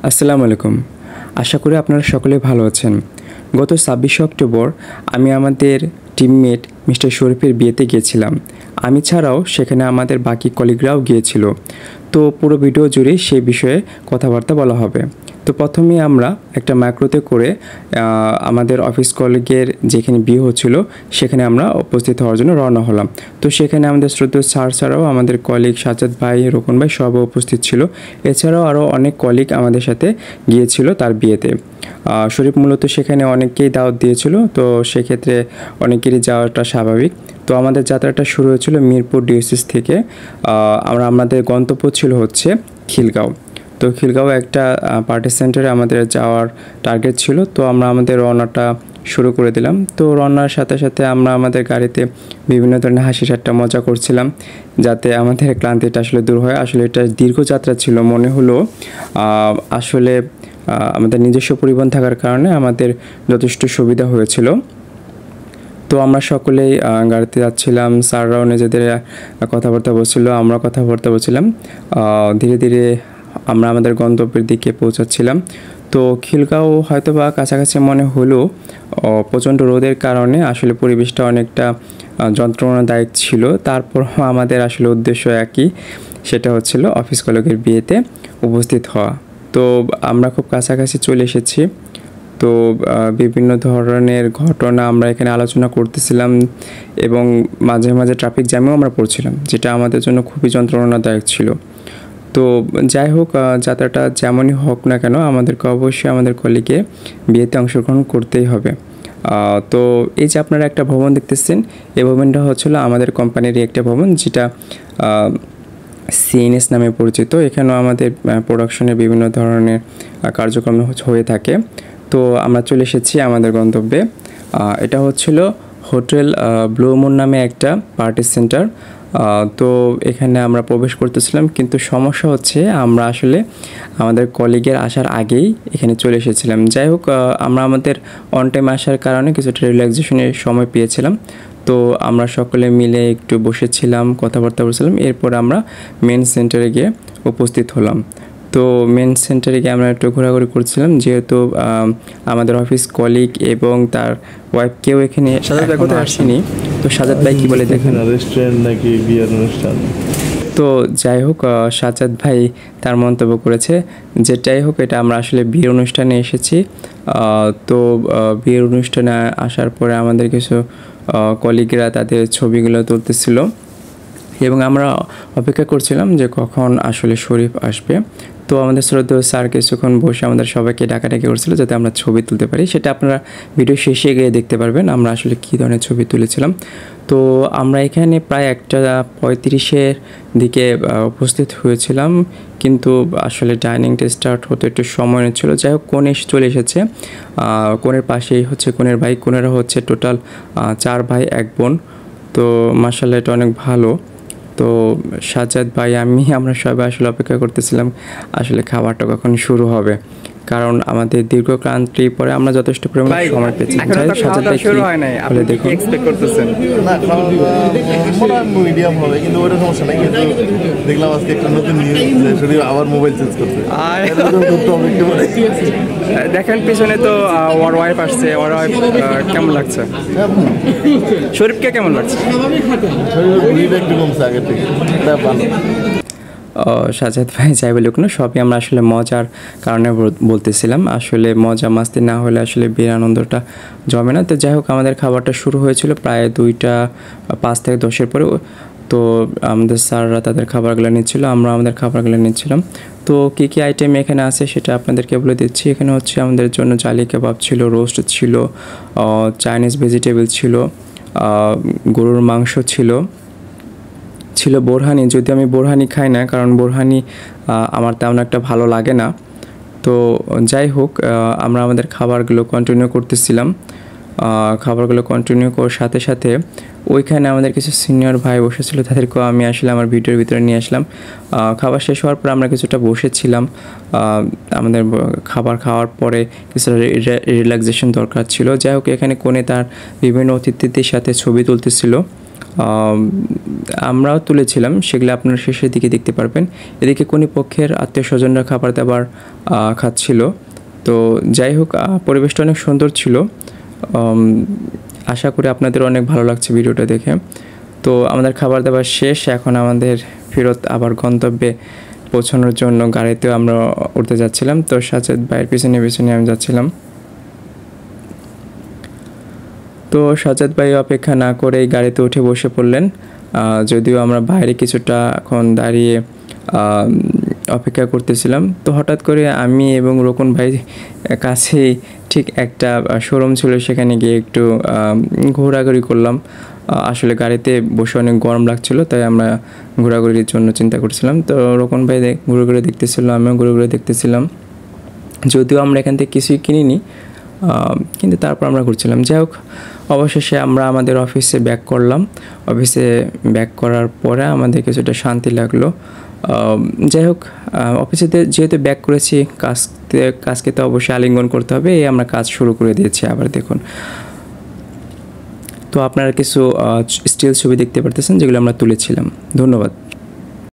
আসসালামু আলাইকুম। আশা করি আপনারা সকলে ভালো আছেন। গত ২৬শে অক্টোবর আমি আমাদের টিমমেট মিস্টার শরীফের বিয়েতে গিয়েছিলাম। আমি ছাড়াও সেখানে আমাদের বাকি কলিগরাও গিয়েছিল। তো পুরো ভিডিও জুড়ে সেই বিষয়ে কথাবার্তা বলা হবে। তো প্রথমেই আমরা একটা ম্যাক্রোতে করে আমাদের অফিস কলিগের যেখানে বিয়ে হচ্ছিল সেখানে আমরা উপস্থিত হওয়ার জন্য রওনা হলাম। তো সেখানে আমাদের শ্রদ্ধেয় স্যার ছাড়াও আমাদের কলিগ সাজ্জাদ ভাই, রোকন ভাই সবও উপস্থিত ছিল। এছাড়াও আরও অনেক কলিগ আমাদের সাথে গিয়েছিল তার বিয়েতে। শরীফ মূলত সেখানে অনেককেই দাওয়াত দিয়েছিল, তো সেক্ষেত্রে অনেকেরই যাওয়াটা স্বাভাবিক। তো আমাদের যাত্রাটা শুরু হয়েছিল মিরপুর ডিওসিস থেকে। আমাদের গন্তব্য ছিল হচ্ছে খিলগাঁও। তো খিলগাঁও একটা পার্টি সেন্টারে আমাদের যাওয়ার টার্গেট ছিল। তো আমরা আমাদের রওনাটা শুরু করে দিলাম। তো রওনার সাথে সাথে আমরা আমাদের গাড়িতে বিভিন্ন ধরনের হাসি ঠাট্টা মজা করছিলাম যাতে আমাদের ক্লান্তিটা আসলে দূর হয়। আসলে এটা দীর্ঘ যাত্রা ছিল, মনে হলো আসলে আমাদের নিজস্ব পরিবহন থাকার কারণে আমাদের যথেষ্ট সুবিধা হয়েছিল। তো আমরা সকলেই গাড়িতে যাচ্ছিলাম, স্যাররাও নিজেদের কথাবার্তা বলছিল, আমরা কথাবার্তা বলছিলাম। ধীরে ধীরে আমরা আমাদের গন্তব্যের দিকে পৌঁছাচ্ছিলাম। তো খিলগাঁও হয়তো বা কাছাকাছি মনে হলেও প্রচণ্ড রোদের কারণে আসলে পরিবেশটা অনেকটা যন্ত্রণাদায়ক ছিল। তারপর আমাদের আসলে উদ্দেশ্য একই, সেটা হচ্ছিল অফিস কলিগের বিয়েতে উপস্থিত হওয়া। তো আমরা খুব কাছাকাছি চলে এসেছি। তো বিভিন্ন ধরনের ঘটনা আমরা এখানে আলোচনা করতেছিলাম এবং মাঝে মাঝে ট্রাফিক জ্যামেও আমরা পড়ছিলাম, যেটা আমাদের জন্য খুবই যন্ত্রণাদায়ক ছিল। তো যাই হোক, যাত্রাটা যেমনই হোক না কেন আমাদেরকে অবশ্যই আমাদের কলিগে বিয়েতে অংশগ্রহণ করতেই হবে। তো এই যে আপনারা একটা ভবন দেখতেছেন, এই ভবনটা হচ্ছিল আমাদের কোম্পানিরই একটা ভবন, যেটা সিএনএস নামে পরিচিত। এখানেও আমাদের প্রোডাকশনের বিভিন্ন ধরনের কার্যক্রম হয়ে থাকে। তো আমরা চলে এসেছি আমাদের গন্তব্যে। এটা হচ্ছিল হোটেল ব্লু মুন নামে একটা পার্টি সেন্টার। তো এখানে আমরা প্রবেশ করতেছিলাম, কিন্তু সমস্যা হচ্ছে আমরা আসলে আমাদের কলিগের আসার আগেই এখানে চলে এসেছিলাম। যাই হোক, আমরা আমাদের অন টাইম আসার কারণে কিছুটা রিল্যাক্সেশনের সময় পেয়েছিলাম। তো আমরা সকলে মিলে একটু বসেছিলাম, কথাবার্তা বলছিলাম। এরপর আমরা মেন সেন্টারে গিয়ে উপস্থিত হলাম। তো মেন সেন্টারে গিয়ে আমরা একটু ঘোরাঘুরি করছিলাম, যেহেতু আমাদের অফিস কলিগ এবং তার ওয়াইফ কেউ এখানে কোথাও আসেনি। তো সাজ্জাদ ভাই কী বলে দেখেন, রেস্টুরেন্ট নাকি বিয়ের অনুষ্ঠান? তো যাই হোক, সাজ্জাদ ভাই তার মন্তব্য করেছে যেটাই হোক, এটা আমরা আসলে বিয়ের অনুষ্ঠানে এসেছি। তো বিয়ের অনুষ্ঠানে আসার পরে আমাদের কিছু কলিগরা তাদের ছবিগুলো তুলতেছিল এবং আমরা অপেক্ষা করছিলাম যে কখন আসলে শরীফ আসবে। তো আমাদের শ্রদ্ধেয় স্যার কিছুক্ষণ বসে আমাদের সবাইকে ডাকাডাকি করছিল যাতে আমরা ছবি তুলতে পারি। সেটা আপনারা ভিডিও শেষে গিয়ে দেখতে পারবেন আমরা আসলে কী ধরনের ছবি তুলেছিলাম। তো আমরা এখানে প্রায় 1:35-এর দিকে উপস্থিত হয়েছিলাম, কিন্তু আসলে ডাইনিংটা স্টার্ট হতে একটু সময় নিচ্ছিল। যাই হোক, কনে চলে এসেছে। কনের পাশেই হচ্ছে কনের ভাই, কনেরা হচ্ছে টোটাল 4 ভাই 1 বোন। তো মাশাআল্লাহ এটা অনেক ভালো। তো সাজ্জাদ ভাই, আমরা সবাই আসলে অপেক্ষা করতেছিলাম আসলে খাবারটা কখন শুরু হবে, কারণ আমাদের দীর্ঘ ক্লান্তির পরে আমরা যথেষ্ট পরিমাণে সময় পেয়েছি। সাজ্জাদ ভাই শুরু হয় নাই, আপনি দেখুন এক্সপেক্ট করতেছেন? না, খাওয়া মিডিয়াম হবে, কিন্তু ওটা সমস্যা নাই। কিন্তু দেখলাম আজকে একটা নতুন নিউজ যে শরীর আবার মোবাইল চেঞ্জ করতে। দেখেন পিছনে তো ওর ওয়াইফ আসছে, ওর ওয়াইফ কেমন লাগছে? শরীফকে কেমন লাগছে? শরীর একটু কমছে আগে থেকে, এটা ভালো। সাজ্জাদ ভাই যাই বলুক না, সবই আমরা আসলে মজার কারণে বলতেছিলাম। আসলে মজা মাস্তি না হলে আসলে বিয়ের আনন্দটা জমে না। তো যাই হোক, আমাদের খাবারটা শুরু হয়েছিল প্রায় 2:05 থেকে 10-এর পরে। তো আমাদের স্যাররা তাদের খাবারগুলো নিচ্ছিল, আমরা আমাদের খাবারগুলো নিচ্ছিলাম। তো কী কী আইটেম এখানে আছে সেটা আপনাদেরকে বলে দিচ্ছি। এখানে হচ্ছে আমাদের জন্য জালি কাবাব ছিল, রোস্ট ছিল, চাইনিজ ভেজিটেবল ছিল, গরুর মাংস ছিল বোরহানি। যদি আমি বোরহানি খাই না, কারণ বোরহানি আমার তেমন একটা ভালো লাগে না। তো যাই হোক, আমরা আমাদের খাবারগুলো কন্টিনিউ করতেছিলাম। খাবারগুলো কন্টিনিউ করার সাথে সাথে ওইখানে আমাদের কিছু সিনিয়র ভাই বসেছিল, তাদেরকেও আমি আসলে আমার ভিডিওর ভিতরে নিয়ে আসলাম। খাবার শেষ হওয়ার পর আমরা কিছুটা বসেছিলাম। আমাদের খাবার খাওয়ার পরে কিছুটা রিল্যাক্সেশন দরকার ছিল। যাই হোক, এখানে কোণে তার বিভিন্ন অতিথিদের সাথে ছবি তুলতেছিল। আমরাও তুলেছিলাম, সেগুলো আপনারা শেষের দিকে দেখতে পারবেন। এদিকে কোনি পক্ষের আত্মীয় স্বজনরা খাবার দাবার খাচ্ছিল। তো যাই হোক, পরিবেশটা অনেক সুন্দর ছিল। আশা করি আপনাদের অনেক ভালো লাগছে ভিডিওটা দেখে। তো আমাদের খাবার দাবার শেষ, এখন আমাদের ফেরত আবার গন্তব্যে পৌঁছানোর জন্য গাড়িতেও আমরা উঠতে যাচ্ছিলাম। তো সাজেদ ভাইয়ের পিছনে পিছনে আমি যাচ্ছিলাম। তো সাজ্জাদ ভাই অপেক্ষা না করেই গাড়িতে উঠে বসে পড়লেন। যদিও আমরা বাইরে কিছুটা এখন দাঁড়িয়ে অপেক্ষা করতেছিলাম, তো হঠাৎ করে আমি এবং রোকন ভাই কাছেই ঠিক একটা শোরুম ছিল, সেখানে গিয়ে একটু ঘোরাঘুরি করলাম। আসলে গাড়িতে বসে অনেক গরম লাগছিল, তাই আমরা ঘোরাঘুরির জন্য চিন্তা করছিলাম। তো রোকন ভাই ঘুরে ঘুরে দেখতেছিল, আমিও ঘুরে ঘুরে দেখতেছিলাম। যদিও আমরা এখান থেকে কিছুই কিনিনি, কিন্তু তারপর আমরা ঘুরছিলাম। যাই হোক, অবশেষে আমরা আমাদের অফিসে ব্যাক করলাম। অফিসে ব্যাক করার পরে আমাদের কিছুটা শান্তি লাগলো। যাই হোক, অফিসে যেহেতু ব্যাক করেছি, কাজকে তো অবশ্যই আলিঙ্গন করতে হবে, এই আমরা কাজ শুরু করে দিয়েছি। আবার দেখুন, তো আপনারা কিছু স্টিল ছবি দেখতে পারতেছেন যেগুলো আমরা তুলেছিলাম। ধন্যবাদ।